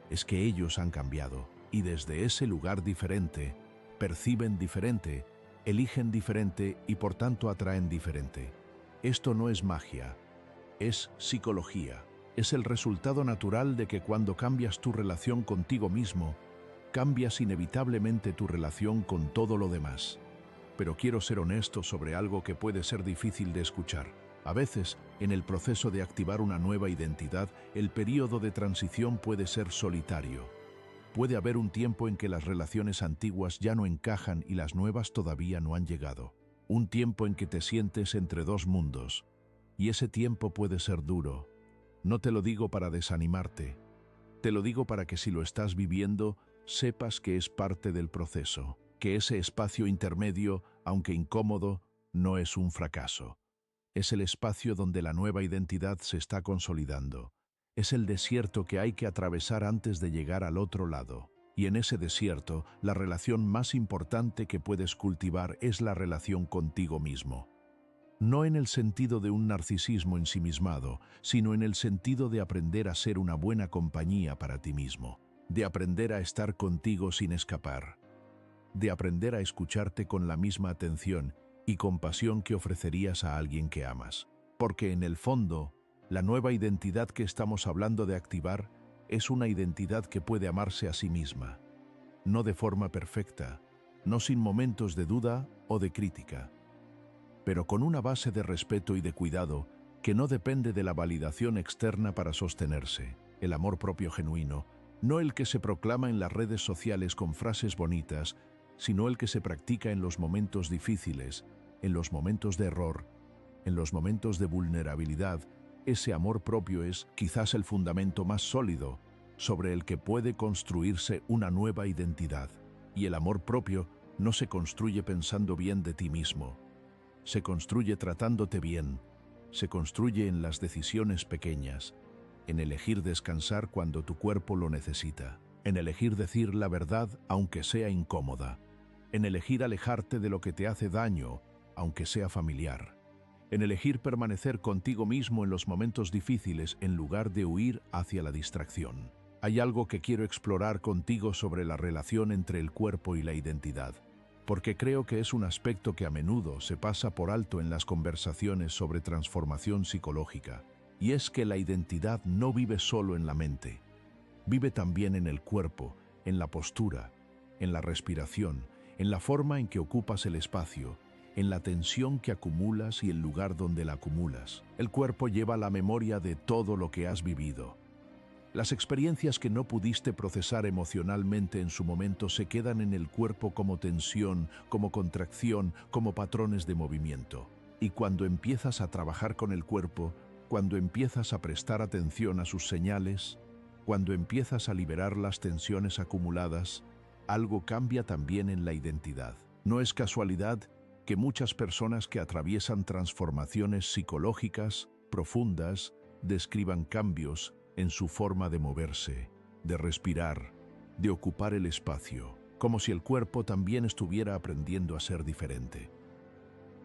es que ellos han cambiado, y desde ese lugar diferente, perciben diferente, eligen diferente y por tanto atraen diferente. Esto no es magia, es psicología. Es el resultado natural de que cuando cambias tu relación contigo mismo, cambias inevitablemente tu relación con todo lo demás. Pero quiero ser honesto sobre algo que puede ser difícil de escuchar. A veces, en el proceso de activar una nueva identidad, el periodo de transición puede ser solitario. Puede haber un tiempo en que las relaciones antiguas ya no encajan y las nuevas todavía no han llegado. Un tiempo en que te sientes entre dos mundos. Y ese tiempo puede ser duro. No te lo digo para desanimarte. Te lo digo para que si lo estás viviendo, sepas que es parte del proceso. Que ese espacio intermedio, aunque incómodo, no es un fracaso. Es el espacio donde la nueva identidad se está consolidando. Es el desierto que hay que atravesar antes de llegar al otro lado. Y en ese desierto, la relación más importante que puedes cultivar es la relación contigo mismo. No en el sentido de un narcisismo ensimismado, sino en el sentido de aprender a ser una buena compañía para ti mismo, de aprender a estar contigo sin escapar, de aprender a escucharte con la misma atención y compasión que ofrecerías a alguien que amas. Porque en el fondo, la nueva identidad que estamos hablando de activar es una identidad que puede amarse a sí misma, no de forma perfecta, no sin momentos de duda o de crítica, pero con una base de respeto y de cuidado que no depende de la validación externa para sostenerse, el amor propio genuino, no el que se proclama en las redes sociales con frases bonitas, sino el que se practica en los momentos difíciles, en los momentos de error, en los momentos de vulnerabilidad. Ese amor propio es quizás el fundamento más sólido sobre el que puede construirse una nueva identidad. Y el amor propio no se construye pensando bien de ti mismo, se construye tratándote bien, se construye en las decisiones pequeñas, en elegir descansar cuando tu cuerpo lo necesita, en elegir decir la verdad aunque sea incómoda, en elegir alejarte de lo que te hace daño, aunque sea familiar, en elegir permanecer contigo mismo en los momentos difíciles en lugar de huir hacia la distracción. Hay algo que quiero explorar contigo sobre la relación entre el cuerpo y la identidad, porque creo que es un aspecto que a menudo se pasa por alto en las conversaciones sobre transformación psicológica, y es que la identidad no vive solo en la mente, vive también en el cuerpo, en la postura, en la respiración, en la forma en que ocupas el espacio, en la tensión que acumulas y el lugar donde la acumulas. El cuerpo lleva la memoria de todo lo que has vivido. Las experiencias que no pudiste procesar emocionalmente en su momento se quedan en el cuerpo como tensión, como contracción, como patrones de movimiento. Y cuando empiezas a trabajar con el cuerpo, cuando empiezas a prestar atención a sus señales, cuando empiezas a liberar las tensiones acumuladas, algo cambia también en la identidad. No es casualidad que muchas personas que atraviesan transformaciones psicológicas profundas describan cambios en su forma de moverse, de respirar, de ocupar el espacio, como si el cuerpo también estuviera aprendiendo a ser diferente.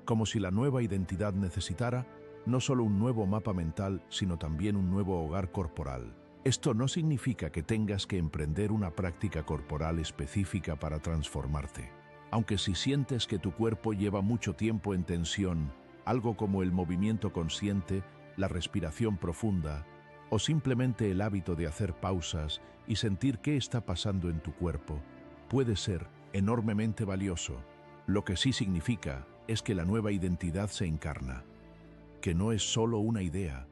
Como si la nueva identidad necesitara no solo un nuevo mapa mental, sino también un nuevo hogar corporal. Esto no significa que tengas que emprender una práctica corporal específica para transformarte. Aunque si sientes que tu cuerpo lleva mucho tiempo en tensión, algo como el movimiento consciente, la respiración profunda, o simplemente el hábito de hacer pausas y sentir qué está pasando en tu cuerpo, puede ser enormemente valioso. Lo que sí significa es que la nueva identidad se encarna, que no es solo una idea,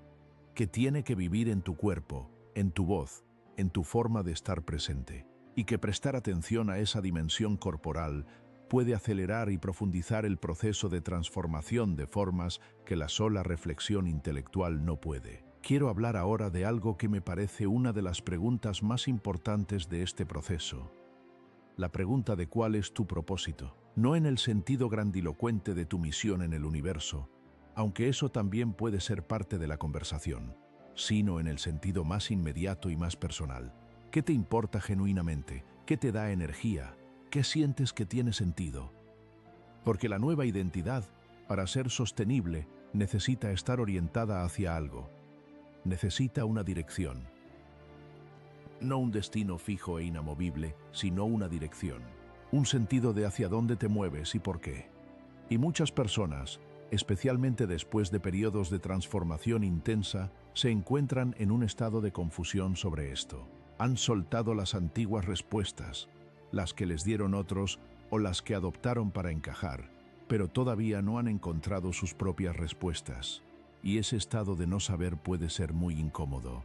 que tiene que vivir en tu cuerpo, en tu voz, en tu forma de estar presente, y que prestar atención a esa dimensión corporal puede acelerar y profundizar el proceso de transformación de formas que la sola reflexión intelectual no puede. Quiero hablar ahora de algo que me parece una de las preguntas más importantes de este proceso. La pregunta de cuál es tu propósito, no en el sentido grandilocuente de tu misión en el universo, aunque eso también puede ser parte de la conversación, sino en el sentido más inmediato y más personal. ¿Qué te importa genuinamente? ¿Qué te da energía? ¿Qué sientes que tiene sentido? Porque la nueva identidad, para ser sostenible, necesita estar orientada hacia algo. Necesita una dirección. No un destino fijo e inamovible, sino una dirección. Un sentido de hacia dónde te mueves y por qué. Y muchas personas, especialmente después de periodos de transformación intensa, se encuentran en un estado de confusión sobre esto. Han soltado las antiguas respuestas, las que les dieron otros o las que adoptaron para encajar, pero todavía no han encontrado sus propias respuestas. Y ese estado de no saber puede ser muy incómodo.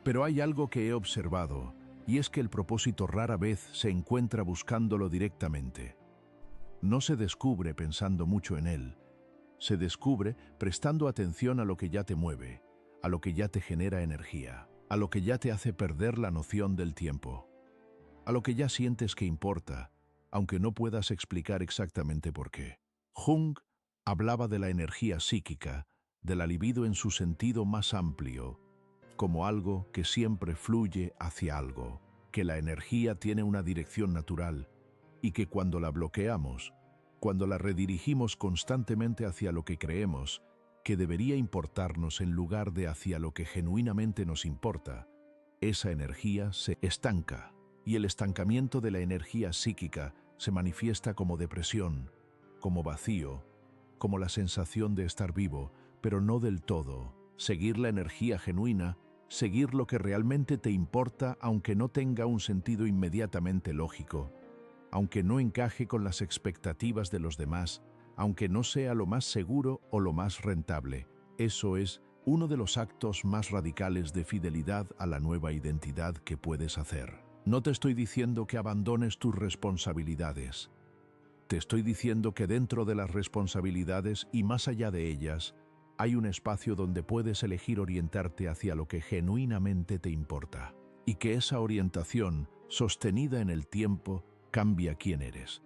Pero hay algo que he observado, y es que el propósito rara vez se encuentra buscándolo directamente. No se descubre pensando mucho en él, se descubre prestando atención a lo que ya te mueve, a lo que ya te genera energía, a lo que ya te hace perder la noción del tiempo, a lo que ya sientes que importa, aunque no puedas explicar exactamente por qué. Jung hablaba de la energía psíquica, de la libido en su sentido más amplio, como algo que siempre fluye hacia algo, que la energía tiene una dirección natural y que cuando la bloqueamos, cuando la redirigimos constantemente hacia lo que creemos que debería importarnos en lugar de hacia lo que genuinamente nos importa, esa energía se estanca, y el estancamiento de la energía psíquica se manifiesta como depresión, como vacío, como la sensación de estar vivo, pero no del todo. Seguir la energía genuina, seguir lo que realmente te importa aunque no tenga un sentido inmediatamente lógico, aunque no encaje con las expectativas de los demás, aunque no sea lo más seguro o lo más rentable. Eso es uno de los actos más radicales de fidelidad a la nueva identidad que puedes hacer. No te estoy diciendo que abandones tus responsabilidades. Te estoy diciendo que dentro de las responsabilidades y más allá de ellas, hay un espacio donde puedes elegir orientarte hacia lo que genuinamente te importa. Y que esa orientación, sostenida en el tiempo, cambia quién eres.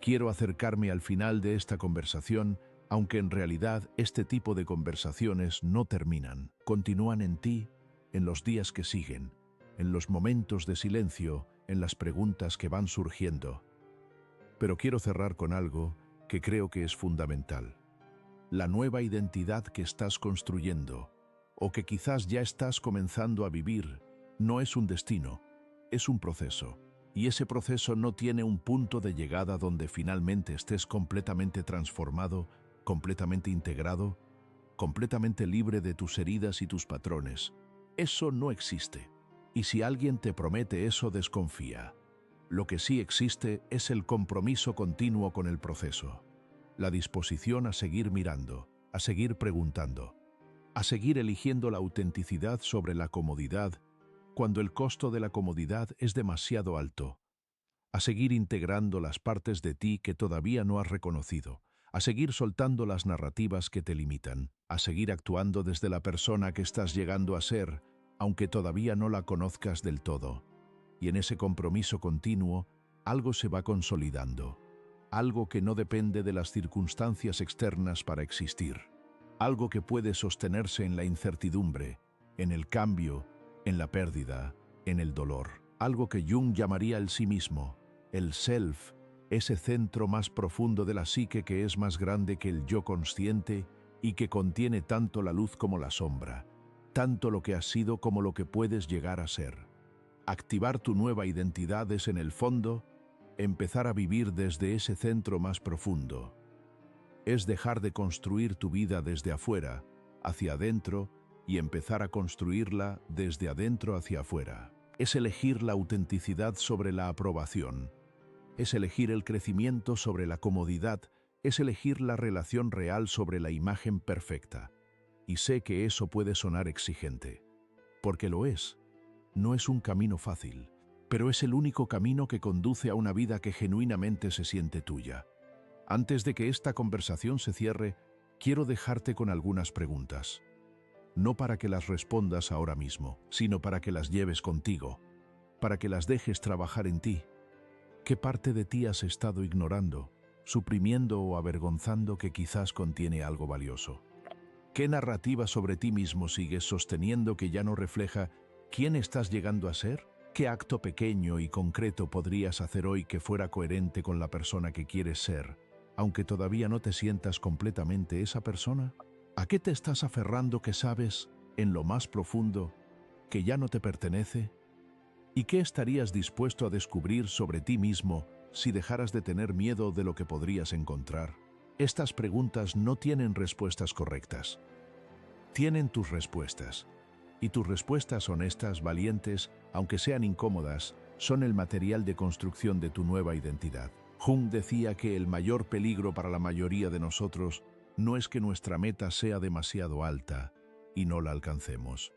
Quiero acercarme al final de esta conversación, aunque en realidad este tipo de conversaciones no terminan. Continúan en ti, en los días que siguen, en los momentos de silencio, en las preguntas que van surgiendo. Pero quiero cerrar con algo que creo que es fundamental. La nueva identidad que estás construyendo, o que quizás ya estás comenzando a vivir, no es un destino, es un proceso. Y ese proceso no tiene un punto de llegada donde finalmente estés completamente transformado, completamente integrado, completamente libre de tus heridas y tus patrones. Eso no existe. Y si alguien te promete eso, desconfía. Lo que sí existe es el compromiso continuo con el proceso. La disposición a seguir mirando, a seguir preguntando, a seguir eligiendo la autenticidad sobre la comodidad cuando el costo de la comodidad es demasiado alto, a seguir integrando las partes de ti que todavía no has reconocido, a seguir soltando las narrativas que te limitan, a seguir actuando desde la persona que estás llegando a ser, aunque todavía no la conozcas del todo. Y en ese compromiso continuo, algo se va consolidando, algo que no depende de las circunstancias externas para existir, algo que puede sostenerse en la incertidumbre, en el cambio, en la pérdida, en el dolor, algo que Jung llamaría el sí mismo, el self, ese centro más profundo de la psique que es más grande que el yo consciente y que contiene tanto la luz como la sombra, tanto lo que has sido como lo que puedes llegar a ser. Activar tu nueva identidad es, en el fondo, empezar a vivir desde ese centro más profundo. Es dejar de construir tu vida desde afuera, hacia adentro, y empezar a construirla desde adentro hacia afuera. Es elegir la autenticidad sobre la aprobación. Es elegir el crecimiento sobre la comodidad. Es elegir la relación real sobre la imagen perfecta. Y sé que eso puede sonar exigente, porque lo es. No es un camino fácil, pero es el único camino que conduce a una vida que genuinamente se siente tuya. Antes de que esta conversación se cierre, quiero dejarte con algunas preguntas. No para que las respondas ahora mismo, sino para que las lleves contigo, para que las dejes trabajar en ti. ¿Qué parte de ti has estado ignorando, suprimiendo o avergonzando que quizás contiene algo valioso? ¿Qué narrativa sobre ti mismo sigues sosteniendo que ya no refleja quién estás llegando a ser? ¿Qué acto pequeño y concreto podrías hacer hoy que fuera coherente con la persona que quieres ser, aunque todavía no te sientas completamente esa persona? ¿A qué te estás aferrando que sabes, en lo más profundo, que ya no te pertenece? ¿Y qué estarías dispuesto a descubrir sobre ti mismo si dejaras de tener miedo de lo que podrías encontrar? Estas preguntas no tienen respuestas correctas. Tienen tus respuestas. Y tus respuestas honestas, valientes, aunque sean incómodas, son el material de construcción de tu nueva identidad. Jung decía que el mayor peligro para la mayoría de nosotros no es que nuestra meta sea demasiado alta y no la alcancemos.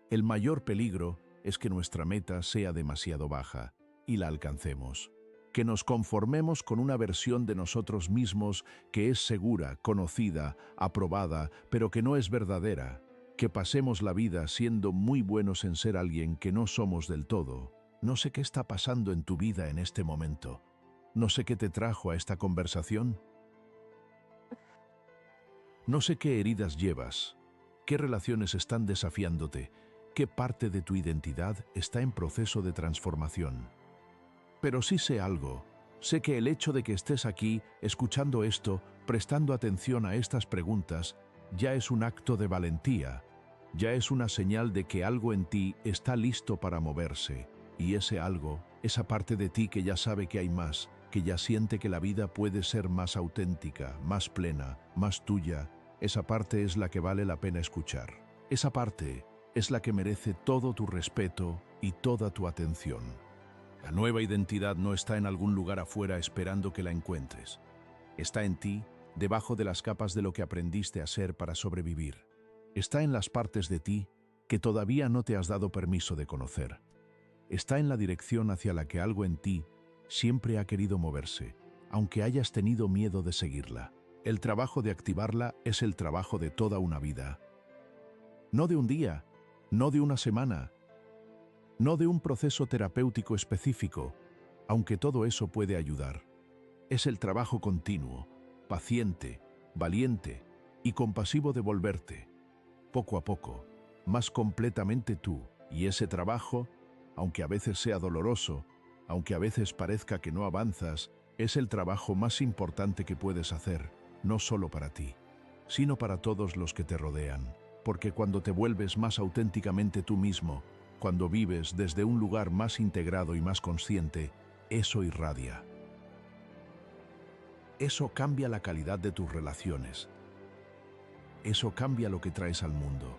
El mayor peligro es que nuestra meta sea demasiado baja y la alcancemos. Que nos conformemos con una versión de nosotros mismos que es segura, conocida, aprobada, pero que no es verdadera. Que pasemos la vida siendo muy buenos en ser alguien que no somos del todo. No sé qué está pasando en tu vida en este momento. No sé qué te trajo a esta conversación. No sé qué heridas llevas, qué relaciones están desafiándote, qué parte de tu identidad está en proceso de transformación. Pero sí sé algo. Sé que el hecho de que estés aquí, escuchando esto, prestando atención a estas preguntas, ya es un acto de valentía. Ya es una señal de que algo en ti está listo para moverse, y ese algo, esa parte de ti que ya sabe que hay más, que ya siente que la vida puede ser más auténtica, más plena, más tuya, esa parte es la que vale la pena escuchar. Esa parte es la que merece todo tu respeto y toda tu atención. La nueva identidad no está en algún lugar afuera esperando que la encuentres. Está en ti, debajo de las capas de lo que aprendiste a ser para sobrevivir. Está en las partes de ti que todavía no te has dado permiso de conocer. Está en la dirección hacia la que algo en ti siempre ha querido moverse, aunque hayas tenido miedo de seguirla. El trabajo de activarla es el trabajo de toda una vida. No de un día, no de una semana, no de un proceso terapéutico específico, aunque todo eso puede ayudar. Es el trabajo continuo, paciente, valiente y compasivo de volverte, poco a poco, más completamente tú. Y ese trabajo, aunque a veces sea doloroso, aunque a veces parezca que no avanzas, es el trabajo más importante que puedes hacer, no solo para ti, sino para todos los que te rodean. Porque cuando te vuelves más auténticamente tú mismo, cuando vives desde un lugar más integrado y más consciente, eso irradia. Eso cambia la calidad de tus relaciones. Eso cambia lo que traes al mundo.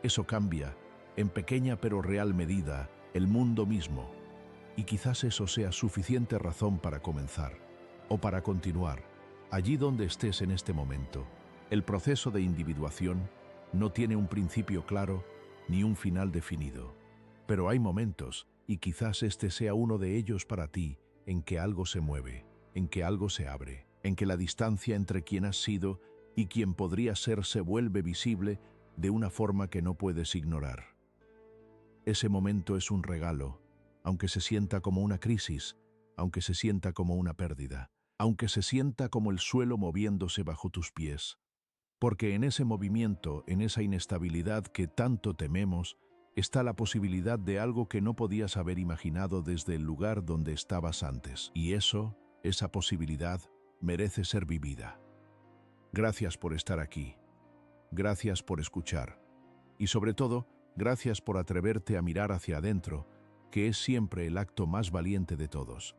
Eso cambia, en pequeña pero real medida, el mundo mismo. Y quizás eso sea suficiente razón para comenzar, o para continuar, allí donde estés en este momento. El proceso de individuación no tiene un principio claro ni un final definido. Pero hay momentos, y quizás este sea uno de ellos para ti, en que algo se mueve, en que algo se abre, en que la distancia entre quien has sido y quien podría ser se vuelve visible de una forma que no puedes ignorar. Ese momento es un regalo, aunque se sienta como una crisis, aunque se sienta como una pérdida, aunque se sienta como el suelo moviéndose bajo tus pies. Porque en ese movimiento, en esa inestabilidad que tanto tememos, está la posibilidad de algo que no podías haber imaginado desde el lugar donde estabas antes. Y esa posibilidad, merece ser vivida. Gracias por estar aquí. Gracias por escuchar. Y sobre todo, gracias por atreverte a mirar hacia adentro, que es siempre el acto más valiente de todos.